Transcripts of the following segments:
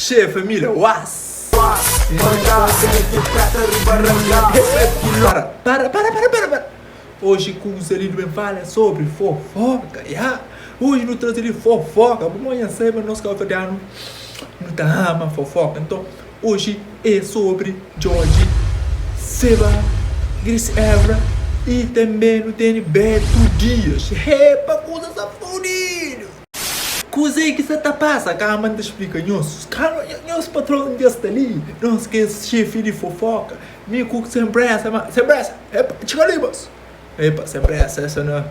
Che, família, uas! Para. Hoje com o Celino me fala sobre fofoca, yeah? Hoje no trazer fofoca, amanhã sempre nós calvadianos não tá ama fofoca. Então, hoje é sobre Jorge, Seba, Grace Evra e também no tem Beto Dias. Epa, coisa safadinho! Coisa que você tá passa, cá manda explica nossos patrões desta ali, nós que é chefe de fofoca, me cuca sempre essa, epa, tira ali, boss. Epa, sempre essa não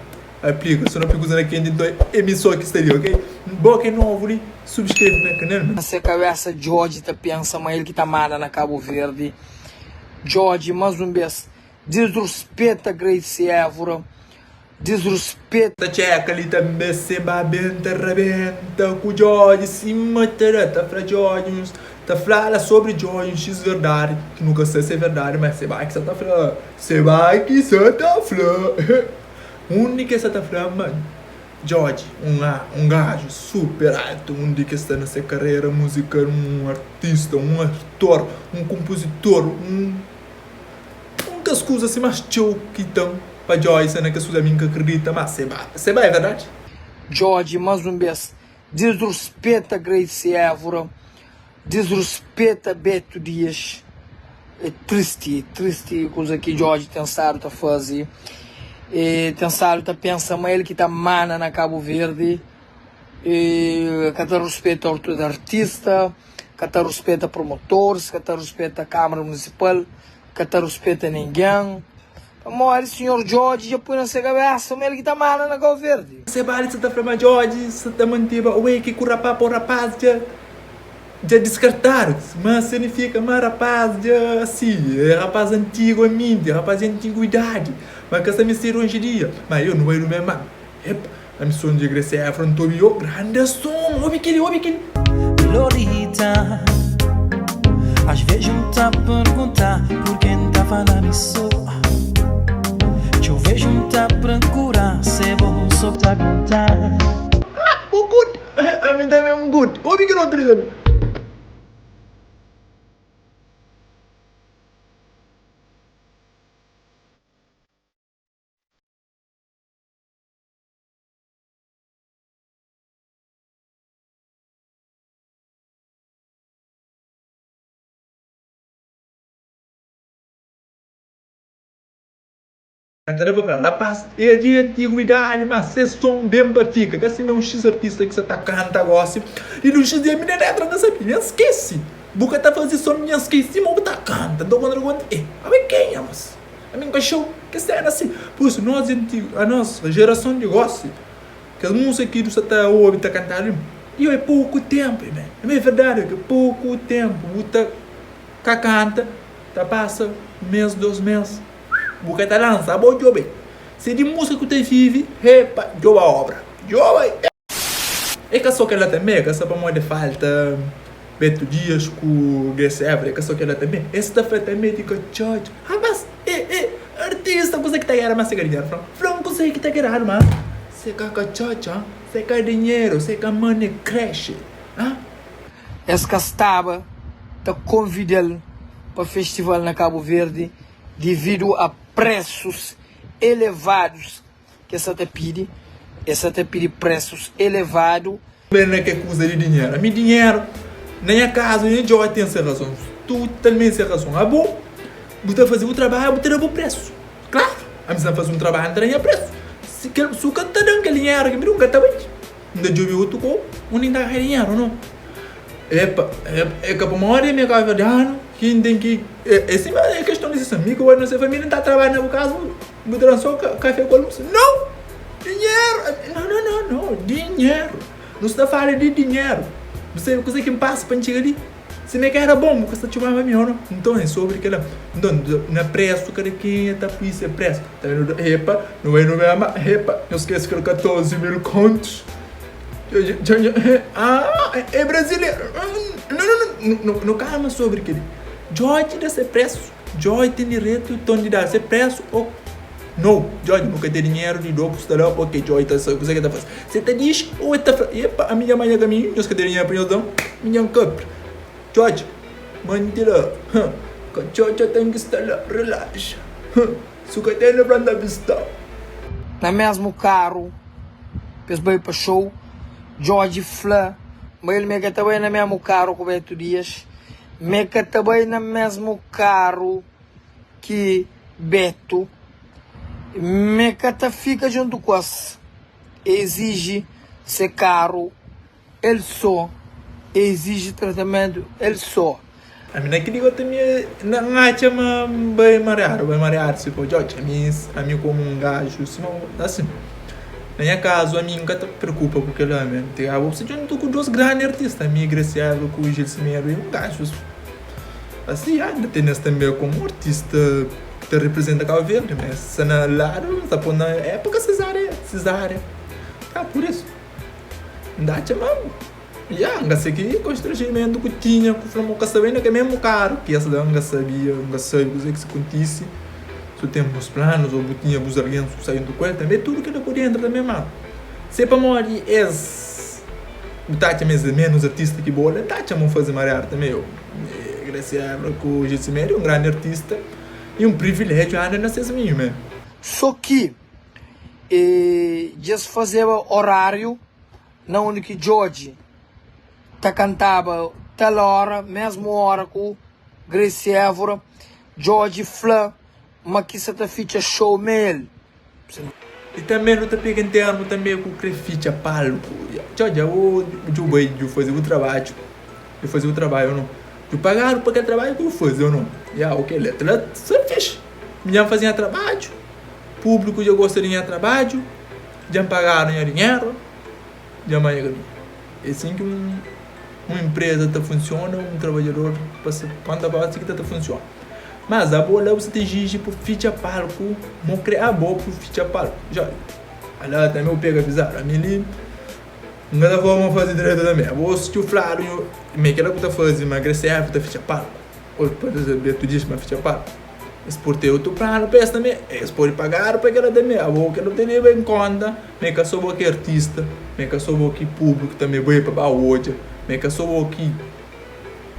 aplica, só não fica usando aqui dentro da emissora que estaria, ok? Boca é novo ali, subscreve no canal. Essa cabeça, Jorge tá pensa, mas ele que tá mara na Cabo Verde. Jorge, mais um vez, desrespeita Grace Évora, desrespeita. Tcheca ali também, se babenta, rebenta, com o Jorge, se matará, tá fra Jorge, tá falando sobre Jorge, x verdade, que nunca sei se é verdade, mas você vai que você tá falando, você vai que você tá falando. Único que você tá falando, mano, Jorge, um gajo super alto, que está nessa carreira musical, um artista, um ator, um compositor, muitas coisas assim, mas tchau que estão para Jorge, né, que as pessoas me acreditam, mas você vai, é verdade? Jorge, mais um vez, desrespeita Grace Évora, desrespeita Beto Dias. É triste coisa que Jorge tem estado a fazer. Tem estado a pensar, mas ele que está mana na Cabo Verde, que está respeita a artista, que está respeita promotores, que está respeita a Câmara Municipal, que está respeita ninguém. Amor, senhor Jorge já põe na sua cabeça, mas ele que está mana na Cabo Verde. Você vai, você está falando Jorge, você está mantendo, ué, que com o rapaz já descartaram, mas significa, mas rapaz já assim, é rapaz antigo, é rapaz de antiguidade, mas que essa missão hoje em dia, mas eu não é do mesmo, epa, a missão de Grace Evra não tô grande som, ouve aquele. Lolita, às vezes me tá a perguntar por quem tá falando isso, que eu vejo me tá a procurar, se vou só tá contar. Oh good, I mean that I'm good, ouve que não tá. Rapaz, é de antiguidade, mas você som bem bafica, que assim é um X artista que você tá canta, gosta, e no X de menina entra nessa pilha, esquece. Boca tá fazendo som, minha esqueci, mas tá canta, do quando a mim quem é, mas? A mim cachorro, que cena assim. Por isso, nós antigos, a nossa geração de gosta, que as músicas que você tá ouvindo, tá cantando, e é pouco tempo, né? É verdade, que pouco tempo, você canta, tá passa mês, 2 meses. Porque tá lançando, bom jogo. Se de música que você vive, repa, joga a obra. Joga. É que só que ela também, que só para moda falta Beto Dias com Grace Evra, que só que ela também. Esta feita também de Jorge. Ah, mas, artista, você que tá ganhando mais dinheiro, Franco, você que tá ganhando mais. Você quer Jorge, você quer dinheiro, você quer money crash, Essa castaba tá convidando para o festival na Cabo Verde devido a preços elevados que essa te pede preços elevados. Não é que coisa de dinheiro. A minha dinheiro, nem a casa, nem Jorge tem essa razão. Tu também tem essa razão. Ah, bom, você fazer o trabalho, você dá o preço. Claro, a minha fazer um trabalho, não tem preço. Se o cara tá dando aquele dinheiro, que me nunca tá bem. Ainda eu vi outro com, não dá dinheiro, não. Epa, é que para uma hora me acaba de ano, quem tem que. Essa é questão desse amigo, a nossa família não está trabalhando no caso, botaram só café com luz. Não! Dinheiro! Não, dinheiro! Não está falando de dinheiro. Você consegue que passa para chegar ali? Se me quer bom, porque você tiver mais melhor, não? Então é sobre aquela. Então, na preço, cada quem está por isso é preço. Epa, não é no mesmo, epa, não esquece que 14 mil contos. É brasileiro. Não calma sobre aquele. Jorge dá esse preço. Jorge tem direito de dar esse preço ou não. Jorge nunca tem dinheiro de dobro estará ok. Jorge tá só consegue dar fazer. Você tá diz ou tá epa a minha mãe caminho, eu que tem dinheiro para eu dar minha compra. George, mentira. Que George tem que estar lá, relaxa. Suka tem pra andar vista. Na mesmo carro, depois vai para show, George Fla, mas ele mega também no mesmo carro com Beto Dias, mega também no mesmo carro que Beto, mega tá fica junto com as, exige ser caro, ele só, exige tratamento, ele só. A minha que digo também não chama vai marear se for George, a mim como um gajo, se não assim. Na minha caso, a mim nunca te preocupa com aquilo mesmo. Você já não estou com dois grandes artistas, a minha Graciela com o Gilcimero e um gajo. Assim, ainda tem esse também como artista que representa Cabo Verde, mas se na lado, está por na época cesárea. Tá, por isso. Não chama. Não sei que constrangimento que tinha, que falamos que sabia que é mesmo caro, que essa não sabia, não sei o que se acontece. Se temos planos ou tinha os alguém saindo com ele, também tudo que ele podia entrar também mal. Se para morrer Tacha mesmo menos artista que bola, Tacha não fazer marear também. Graças a Deus, o Gilcimero é um grande artista e um privilégio ainda nascer mesmo, né? Só que já se fazia horário na onde que George cantava tal hora, mesma hora com o Grace Évora, George Fla, mas que você tá ficha show mesmo. E também não tá pegando termo também com o ficha palco. George, eu fazer o trabalho. Eu fazer o trabalho, não. Eu pagaram para aquele trabalho que eu fazia, não. Ok, letra, você fez. Já fazia trabalho. Público já gostaria de trabalho. Já pagaram dinheiro. Já mais. É assim que uma empresa funciona, um trabalhador quando a assim que funciona. Mas a bola você te exige por ficha palco, não criar boa por ficha palco. Já, ela também eu pego a bizarra, a minha não dá forma fazer direito também. Eu vou assistir o Flávio, me quero que tá fazendo, emagrecer, tá ficha palco. Ou pode saber tu diz, mas ficha palco. Exportei outro plano, pensa também, eles podem pagar para aquela também. Eu vou que não tem em conta, me que sou aqui artista, me que sou aqui público também, vou ir para a hoje. Me que sou aqui,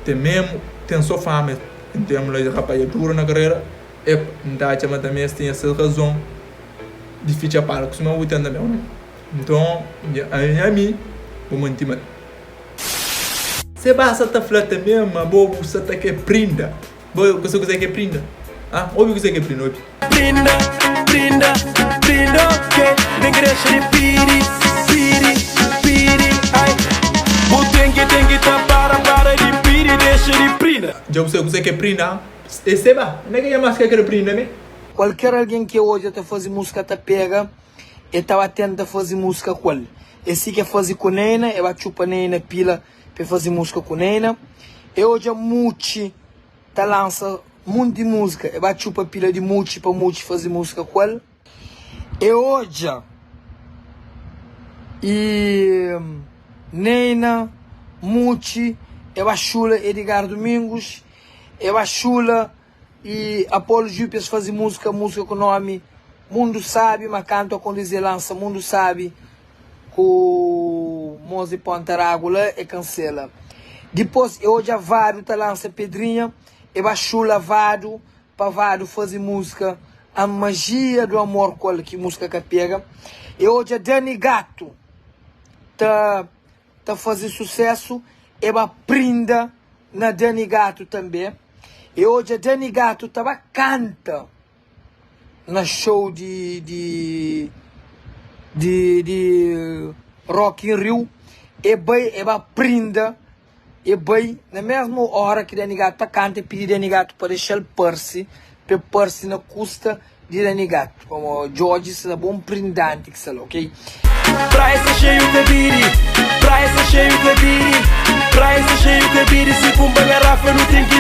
tem mesmo, tem sua fama, em termos de rapaziada na carreira, então também tem essa razão de ficha para que se não entende também, não? Então, a mim, vou manter. Se basta tá flata mesmo, boa você tá que prinda, boa você quiser que prinda, ouve que prinda, ouve. Prinda, que vem crescer de piri, ai. Tem que tapar de piri, deixa de prinda. Já você que prinda, receba, não é que é mais que prinda, né? Qualquer alguém que hoje está fazendo música tá pega, e estava tentando fazer música com ele. Esse que fazer com Nena, eu vou chupar Nena pila para fazer música com Nena. E hoje a Muti tá lança muito de música, eu vou chupar pila de Muti para Muti fazer música com ele. E hoje Nena, Muti, eu vou chula Edgar Domingos, eu vou chula e Apolo Júpiter fazer música com o nome Mundo Sabe, mas canta quando eles lançam Mundo Sabe com Moze Pontarágula e cancela. Depois eu já Vado tá lança Pedrinha, eu vou chula Vado para Vado fazer música a magia do amor com que música que pega. E hoje Dani Gato tá fazendo sucesso, eu vou prinda na Dani Gato também. E hoje a Dani Gato tava canta na show de Rock in Rio. E bem, ela prinda. E bem, na mesma hora que Dani Gato canta, pedi Dani Gato para deixar o Percy, para Percy na custa de Dani Gato. Como George se é bom prindante que sei, ok? Praia cheio de biri, praia cheio de biri, praia cheio de biri, se pumba garrafa não tem que